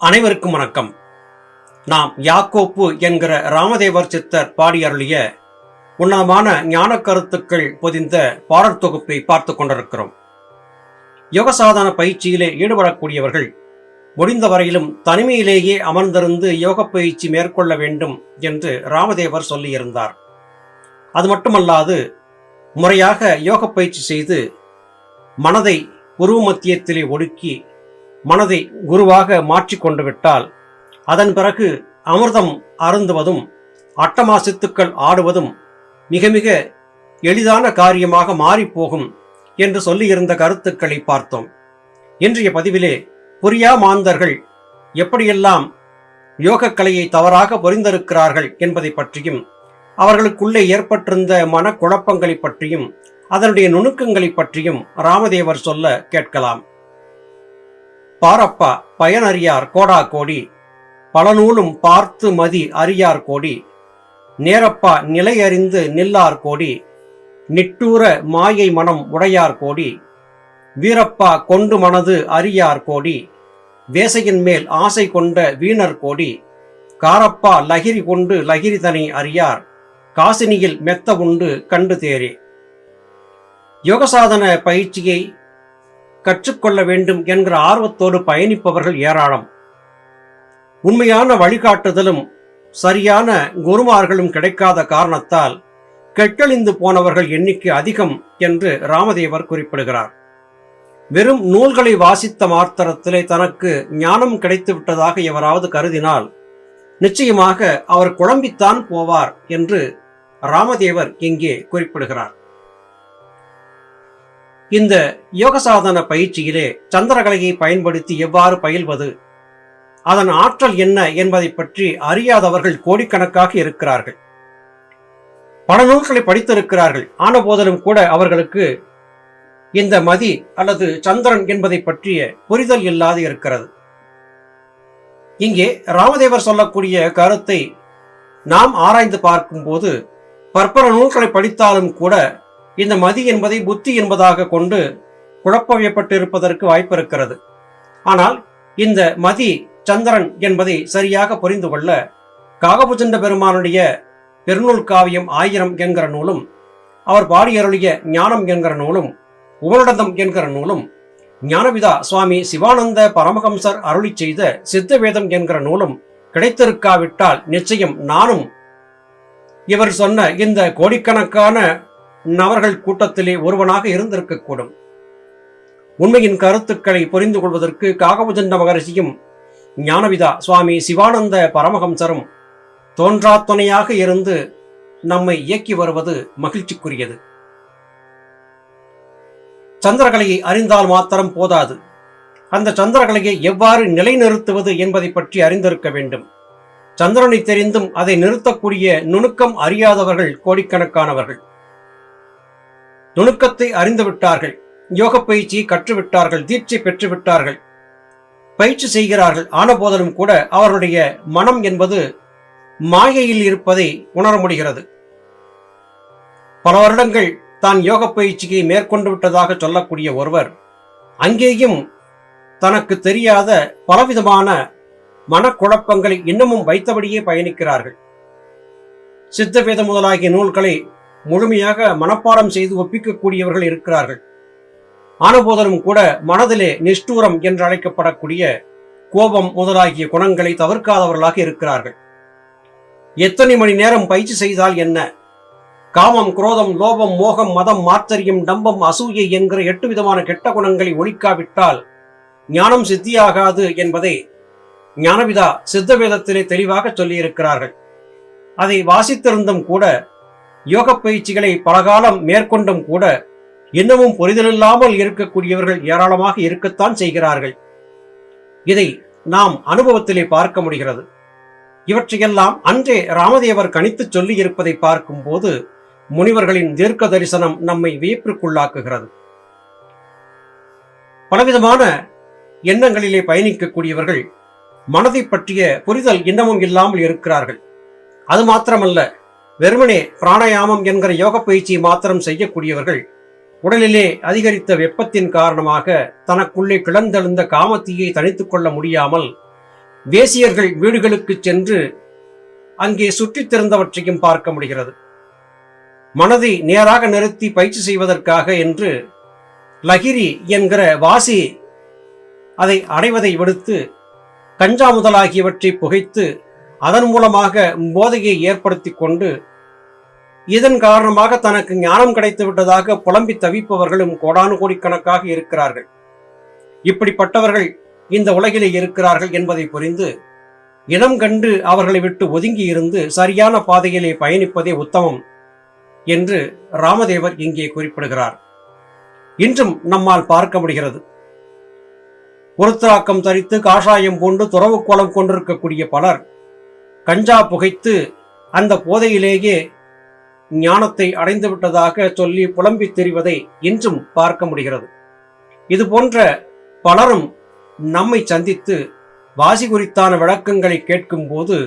அனைவருக்கும் வணக்கம். நாம் யாக்கோப்பு என்கிற ராமதேவர் சித்தர் பாடியருளிய உன்னதமான ஞான கருத்துக்கள் பொதிந்த பாடல் தொகுப்பை பார்த்து கொண்டிருக்கிறோம். யோகசாதன பயிற்சியிலே ஈடுபடக்கூடியவர்கள் முடிந்த வரையிலும் தனிமையிலேயே அமர்ந்திருந்து யோக பயிற்சி மேற்கொள்ள வேண்டும் என்று ராமதேவர் சொல்லியிருந்தார். அது மட்டுமல்லாது முறையாக யோக பயிற்சி செய்து மனதை உருவ மத்தியத்திலே ஒடுக்கி மனதை குருவாக மாற்றிக்கொண்டு விட்டால் அதன் பிறகு அமிர்தம் அருந்துவதும் அட்டமா சித்துக்கள் ஆடுவதும் மிக மிக எளிதான காரியமாக மாறிப்போகும் என்று சொல்லியிருந்த கருத்துக்களை பார்த்தோம். இன்றைய பதிவிலே புரியா மாந்தர்கள் எப்படியெல்லாம் யோகக்கலையை தவறாக புரிந்திருக்கிறார்கள் என்பதை பற்றியும் அவர்களுக்குள்ளே ஏற்பட்டிருந்த மனக்குழப்பங்களை பற்றியும் அதனுடைய நுணுக்கங்களை பற்றியும் ராமதேவர் சொல்ல கேட்கலாம். பாரப்பா பயனறியார் கோடா கோடி, பல நூலும் பார்த்து மதி அறியார் கோடி, நேரப்பா நிலையறிந்து நில்லார் கோடி, நிட்டூர மாயை மனம் உடையார் கோடி, வீரப்பா கொண்டு மனது அறியார் கோடி, வேசையின் மேல் ஆசை கொண்ட வீணர் கோடி, காரப்பா லகிரி கொண்டு லகிரிதனை அறியார், காசினியில் மெத்த உண்டு கண்டு தேரே. யோகசாதன பயிற்சியை கற்றுக்கொள்ள வேண்டும் என்கிற ஆர்வத்தோடு பயணிப்பவர்கள் ஏராளம். உண்மையான வழிகாட்டுதலும் சரியான குருமார்களும் கிடைக்காத காரணத்தால் கெட்டழிந்து போனவர்கள் எண்ணிக்கை அதிகம் என்று ராமதேவர் குறிப்பிடுகிறார். வெறும் நூல்களை வாசித்த மாத்திரத்திலே தனக்கு ஞானம் கிடைத்து விட்டதாக எவராவது கருதினால் நிச்சயமாக அவர் குழம்பித்தான் போவார் என்று ராமதேவர் இங்கே குறிப்பிடுகிறார். இந்த யோகசாதன பயிற்சியிலே சந்திரகலையை பயன்படுத்தி எவ்வாறு பயில்வது, அதன் ஆற்றல் என்ன என்பதை பற்றி அறியாதவர்கள் கோடிக்கணக்காக இருக்கிறார்கள். பல நூல்களை படித்திருக்கிறார்கள். ஆன போதிலும் கூட அவர்களுக்கு இந்த மதி அல்லது சந்திரன் என்பதை பற்றிய புரிதல் இல்லாது இருக்கிறது. இங்கே ராமதேவர் சொல்லக்கூடிய கருத்தை நாம் ஆராய்ந்து பார்க்கும்போது பற்பல நூல்களை படித்தாலும் கூட இந்த மதி என்பதை புத்தி என்பதாக கொண்டு குழப்பவியப்பட்டிருப்பதற்கு வாய்ப்பு இருக்கிறது. ஆனால் இந்த மதி சந்திரன் என்பதை சரியாக புரிந்து கொள்ள காகபுஜண்ட பெருமானுடைய பெருநூல் காவியம் 1000 என்கிற நூலும், அவர் பாடியருளிய ஞானம் என்கிற நூலும், உபனிடதம் என்கிற நூலும், ஞானபிதா சுவாமி சிவானந்த பரமஹம்சர் அருளி செய்த சித்த வேதம் என்கிற நூலும் கிடைத்திருக்காவிட்டால் நிச்சயம் நானும் இவர் சொன்ன இந்த கோடிக்கணக்கான நபர்கள் கூட்டத்திலே ஒருவனாக இருந்திருக்கக்கூடும். உண்மையின் கருத்துக்களை புரிந்து கொள்வதற்கு காகபுஜண்ட மகரிஷியும் ஞானபிதா சுவாமி சிவானந்த பரமஹம்சரும் தோன்றா துணையாக இருந்து நம்மை இயக்கி வருவது மகிழ்ச்சிக்குரியது. சந்திரகலையை அறிந்தால் மாத்திரம் போதாது, அந்த சந்திரகலையை எவ்வாறு நிலைநிறுத்துவது என்பதை பற்றி அறிந்திருக்க வேண்டும். சந்திரனை தெரிந்தும் அதை நிறுத்தக்கூடிய நுணுக்கம் அறியாதவர்கள் கோடிக்கணக்கானவர்கள். நுணுக்கத்தை அறிந்து விட்டார்கள், யோக பயிற்சியை கற்றுவிட்டார்கள், தீட்சை பெற்றுவிட்டார்கள், பயிற்சி செய்கிறார்கள். ஆன போதிலும் கூட அவருடைய மனம் என்பது மாயையில் இருப்பதை உணர முடிகிறது. பல வருடங்கள் தான் யோக பயிற்சியை மேற்கொண்டு விட்டதாக சொல்லக்கூடிய ஒருவர் அங்கேயும் தனக்கு தெரியாத பலவிதமான மனக்குழப்பங்களை இன்னமும் வைத்தபடியே பயணிக்கிறார்கள். சித்தவேத முதலாகிய நூல்களை முழுமையாக மனப்பாடம் செய்து ஒப்பிக்கக்கூடியவர்கள் இருக்கிறார்கள். ஆனபோதிலும் கூட மனதிலே நிஷ்டூரம் என்று அழைக்கப்படக்கூடிய கோபம் முதலாகிய குணங்களை தவிர்க்காதவர்களாக இருக்கிறார்கள். எத்தனை மணி நேரம் பயிற்சி செய்தால் என்ன, காமம், குரோதம், லோபம், மோகம், மதம், மாத்தரியம், டம்பம், அசூயை என்கிற 8 விதமான கெட்ட குணங்களை ஒழிக்காவிட்டால் ஞானம் சித்தியாகாது என்பதை ஞானபிதா சித்தவேதத்திலே தெளிவாக சொல்லியிருக்கிறார்கள். அதை வாசித்திருந்தும் கூட யோக பயிற்சிகளை பலகாலம் மேற்கொண்டும் கூட இன்னமும் புரிதலில்லாமல் இருக்கக்கூடியவர்கள் ஏராளமாக இருக்கத்தான் செய்கிறார்கள். இதை நாம் அனுபவத்திலே பார்க்க முடிகிறது. இவற்றையெல்லாம் அன்றே ராமதேவர் கணித்து சொல்லி இருப்பதை பார்க்கும் போது முனிவர்களின் தீர்க்க தரிசனம் நம்மை வியப்பிற்குள்ளாக்குகிறது. பலவிதமான எண்ணங்களிலே பயணிக்கக்கூடியவர்கள் மனதை பற்றிய புரிதல் இன்னமும் இல்லாமல் இருக்கிறார்கள். அது மாத்திரமல்ல, வெறுமனே பிராணாயாமம் என்கிற யோக பயிற்சியை மாத்திரம் செய்யக்கூடியவர்கள் உடலிலே அதிகரித்த வெப்பத்தின் காரணமாக தனக்குள்ளே கிளர்ந்தெழுந்த காமத்தீயை தணித்துக் கொள்ள முடியாமல் வேசியர்கள் வீடுகளுக்கு சென்று அங்கே சுற்றித் திறந்தவற்றையும் பார்க்க முடிகிறது. மனதை நேராக நிறுத்தி பயிற்சி செய்வதற்காக என்று லகிரி என்கிற வாசி அதை அடைவதை விடுத்து கஞ்சா முதலாகியவற்றை புகைத்து அதன் மூலமாக போதையை ஏற்படுத்தி கொண்டு இதன் காரணமாக தனக்கு ஞானம் கிடைத்து விட்டதாக புலம்பி தவிப்பவர்களும் கோடானு கோடிக்கணக்காக இருக்கிறார்கள். இப்படிப்பட்டவர்கள் இந்த உலகிலே இருக்கிறார்கள் என்பதை புரிந்து இனம் கண்டு அவர்களை விட்டு ஒதுங்கி இருந்து சரியான பாதையிலே பயணிப்பதே உத்தமம் என்று ராமதேவர் இங்கே குறிப்பிடுகிறார். இன்றும் நம்மால் பார்க்க முடிகிறது. உருத்திராக்கம் தரித்து காஷாயம் பூண்டு துறவு கோலம் கொண்டிருக்கக்கூடிய பலர் கஞ்சா புகைத்து அந்த போதையிலேயே ஞானத்தை அடைந்து விட்டதாக சொல்லி புலம்பி திரிவதை இன்றும் பார்க்க முடிகிறது. இது போன்ற பலரும் நம்மை சந்தித்து வாசி குறித்தான விளக்கங்களை கேட்கும் போது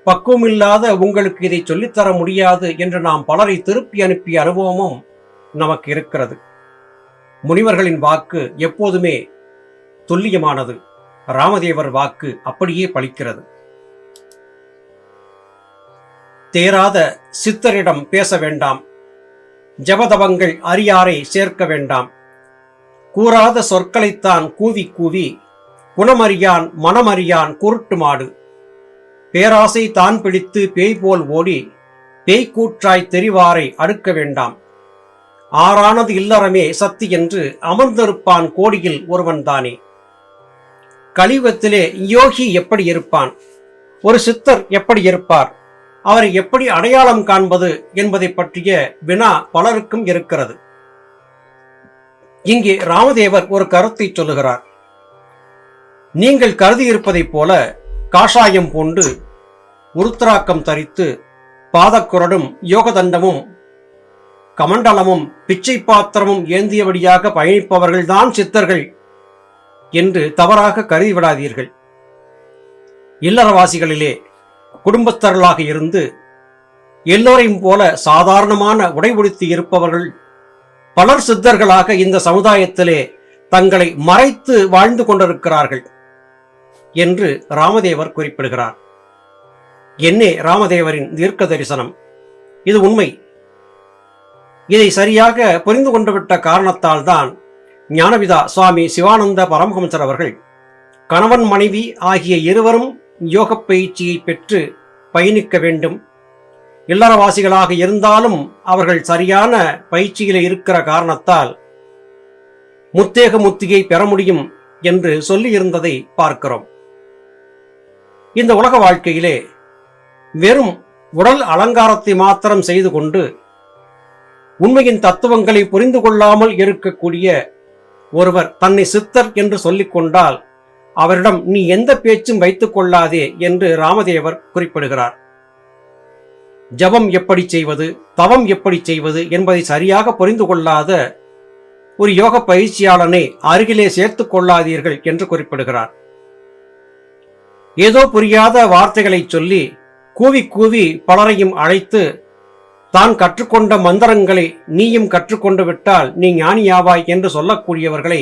பக்குவமில்லாத உங்களுக்கு இதை சொல்லித்தர முடியாது என்று நாம் பலரை திருப்பி அனுப்பிய அனுபவமும் நமக்கு இருக்கிறது. முனிவர்களின் வாக்கு எப்போதுமே துல்லியமானது. ராமதேவர் வாக்கு அப்படியே பலிக்கிறது. தேராத சித்தரிடம் பேச வேண்டாம், ஜபதவங்கள் அறியாரை சேர்க்க வேண்டாம், கூறாத சொற்களைத்தான் கூவி கூவி குணமறியான் மனமறியான் குருட்டு மாடு, பேராசை தான் பிடித்து பேய் போல் ஓடி பேய்க்கூற்றாய் தெரிவாரை அடுக்க வேண்டாம், ஆறானது இல்லறமே சத்தி என்று அமர்ந்திருப்பான் கோடியில் ஒருவன்தானே. கலியுகத்திலே யோகி எப்படி இருப்பான், ஒரு சித்தர் எப்படி இருப்பார், அவரை எப்படி அடையாளம் காண்பது என்பதை பற்றிய வினா பலருக்கும் இருக்கிறது. இங்கே ராமதேவர் ஒரு கருத்தை சொல்லுகிறார். நீங்கள் கருதி இருப்பதைப் போல காஷாயம் பூண்டு உருத்திராக்கம் தரித்து பாதக்குரடும் யோகதண்டமும் கமண்டலமும் பிச்சை பாத்திரமும் ஏந்தியபடியாக பயணிப்பவர்கள்தான் சித்தர்கள் என்று தவறாக கருதிவிடாதீர்கள். இல்லறவாசிகளிலே குடும்பஸ்தர்களாக இருந்து எல்லோரையும் போல சாதாரணமான உடை உடுத்தி இருப்பவர்கள் பலர் சித்தர்களாக இந்த சமுதாயத்திலே தங்களை மறைத்து வாழ்ந்து கொண்டிருக்கிறார்கள் என்று ராமதேவர் குறிப்பிடுகிறார். என்னே ராமதேவரின் தீர்க்க தரிசனம். இது உண்மை. இதை சரியாக புரிந்து கொண்டுவிட்ட காரணத்தால் தான் ஞானபிதா சுவாமி சிவானந்த பரமஹம்சர் அவர்கள் கணவன் மனைவி ஆகிய இருவரும் யோக பயிற்சியை பெற்று பயணிக்க வேண்டும், இல்லறவாசிகளாக இருந்தாலும் அவர்கள் சரியான பயிற்சியில் இருக்கிற காரணத்தால் முத்தேக முத்தியை பெற முடியும் என்று சொல்லி இருந்ததை பார்க்கிறோம். இந்த உலக வாழ்க்கையிலே வெறும் உடல் அலங்காரத்தை மாத்திரம் செய்து கொண்டு உண்மையின் தத்துவங்களை புரிந்து கொள்ளாமல் இருக்கக்கூடிய ஒருவர் தன்னை சித்தர் என்று சொல்லிக் கொண்டால் அவரிடம் நீ எந்த பேச்சும் வைத்துக் கொள்ளாதே என்று ராமதேவர் குறிப்பிடுகிறார். ஜபம் எப்படி செய்வது, தவம் எப்படி செய்வது என்பதை சரியாக புரிந்து கொள்ளாத ஒரு யோக பயிற்சியாளனை அருகிலே சேர்த்துக் கொள்ளாதீர்கள் என்று குறிப்பிடுகிறார். ஏதோ புரியாத வார்த்தைகளை சொல்லி கூவி கூவி பலரையும் அழைத்து தான் கற்றுக்கொண்ட மந்திரங்களை நீயும் கற்றுக்கொண்டு விட்டால் நீ ஞானியாவாய் என்று சொல்லக்கூடியவர்களை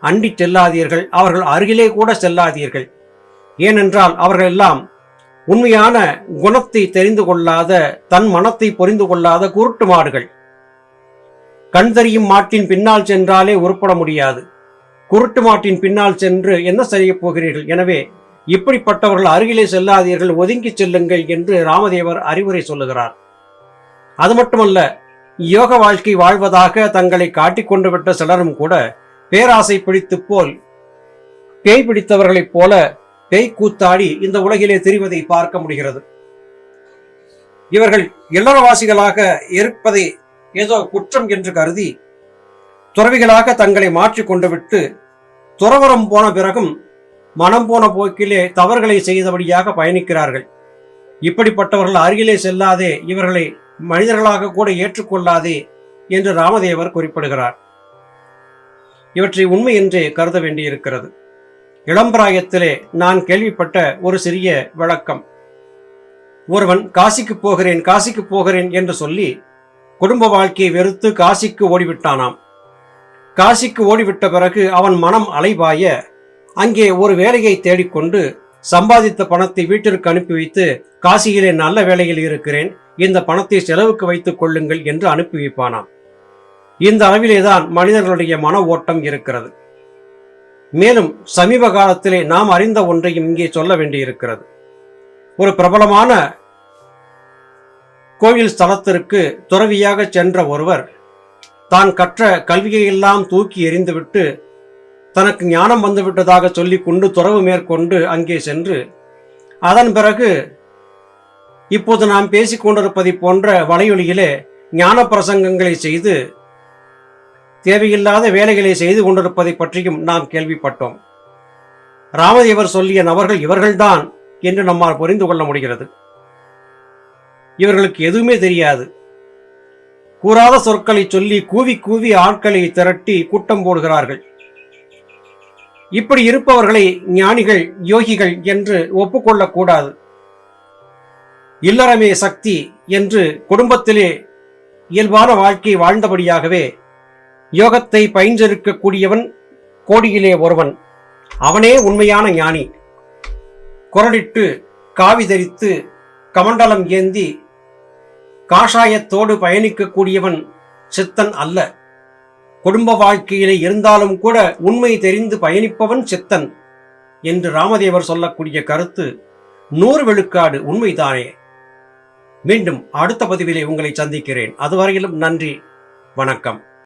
அண்டி செல்லாதீர்கள். அவர்கள் அருகிலே கூட செல்லாதீர்கள். ஏனென்றால் அவர்கள் எல்லாம் உண்மையான குணத்தை தெரிந்து கொள்ளாத, தன் மனத்தை புரிந்து கொள்ளாத குருட்டு மாடுகள். கண் தெரியும் மாட்டின் பின்னால் சென்றாலே உருப்பட முடியாது. குருட்டு மாட்டின் பின்னால் சென்று என்ன செய்ய போகிறீர்கள்? எனவே இப்படிப்பட்டவர்கள் அருகிலே செல்லாதீர்கள், ஒதுங்கி செல்லுங்கள் என்று ராமதேவர் அறிவுரை சொல்லுகிறார். அது மட்டுமல்ல, யோக வாழ்க்கை வாழ்வதாக தங்களை காட்டிக்கொண்டு விட்ட சிலரும் கூட பேராசை பிடித்து போல் பேய் பிடித்தவர்களைப் போல பேய் கூத்தாடி இந்த உலகிலே திரிவதை பார்க்க முடிகிறது. இவர்கள் இல்லறவாசிகளாக இருப்பதை ஏதோ குற்றம் என்று கருதி துறவிகளாக தங்களை மாற்றிக் கொண்டு விட்டு துறவரம் போன பிறகும் மனம் போன போக்கிலே தவறுகளை செய்தபடியாக பயணிக்கிறார்கள். இப்படிப்பட்டவர்கள் அருகிலே செல்லாதே, இவர்களை மனிதர்களாக கூட ஏற்றுக்கொள்ளாதே என்று ராமதேவர் குறிப்பிடுகிறார். இவற்றை உண்மை என்றே கருத வேண்டியிருக்கிறது. இளம்பிராயத்திலே நான் கேள்விப்பட்ட ஒரு சிறிய விளக்கம். ஒருவன் காசிக்கு போகிறேன் என்று சொல்லி குடும்ப வாழ்க்கையை வெறுத்து காசிக்கு ஓடிவிட்டானாம். காசிக்கு ஓடிவிட்ட பிறகு அவன் மனம் அலைபாய அங்கே ஒரு வேலையை தேடிக்கொண்டு சம்பாதித்த பணத்தை வீட்டிற்கு அனுப்பி வைத்து காசியிலே நல்ல வேலையில் இருக்கிறேன், இந்த பணத்தை செலவுக்கு வைத்துக் கொள்ளுங்கள் என்று அனுப்பி வைப்பானாம். இந்த அளவிலேதான் மனிதர்களுடைய மன ஓட்டம் இருக்கிறது. மேலும் சமீப காலத்திலே நாம் அறிந்த ஒன்றையும் இங்கே சொல்ல வேண்டியிருக்கிறது. ஒரு பிரபலமான கோயில் ஸ்தலத்திற்கு துறவியாக சென்ற ஒருவர் தான் கற்ற கல்வியையெல்லாம் தூக்கி எறிந்துவிட்டு தனக்கு ஞானம் வந்துவிட்டதாக சொல்லிக் கொண்டு துறவு மேற்கொண்டு அங்கே சென்று அதன் பிறகு இப்போது நாம் பேசிக் கொண்டிருப்பதை போன்ற வலையொலியிலே ஞான பிரசங்கங்களை செய்து தேவையில்லாத வேலைகளை செய்து கொண்டிருப்பதை பற்றியும் நாம் கேள்விப்பட்டோம். ராமதேவர் சொல்லிய நபர்கள் இவர்கள்தான் என்று நம்மால் புரிந்து கொள்ள முடிகிறது. இவர்களுக்கு எதுவுமே தெரியாது. கூறாத சொற்களை சொல்லி கூவி கூவி ஆட்களை திரட்டி கூட்டம் போடுகிறார்கள். இப்படி இருப்பவர்களை ஞானிகள், யோகிகள் என்று ஒப்புக்கொள்ளக்கூடாது. இல்லறமே சக்தி என்று குடும்பத்திலே இயல்பான வாழ்க்கை வாழ்ந்தபடியாகவே யோகத்தை பயின்றிருக்கக்கூடியவன் கோடியிலே ஒருவன். அவனே உண்மையான ஞானி. குரலிட்டு காவி தரித்து கமண்டலம் ஏந்தி காஷாயத்தோடு பயணிக்கக்கூடியவன் சித்தன் அல்ல. குடும்ப வாழ்க்கையிலே இருந்தாலும் கூட உண்மை தெரிந்து பயணிப்பவன் சித்தன் என்று ராமதேவர் சொல்லக்கூடிய கருத்து 100 விழுக்காடு உண்மைதானே. மீண்டும் அடுத்த பதிவிலே உங்களை சந்திக்கிறேன். அதுவரையிலும் நன்றி, வணக்கம்.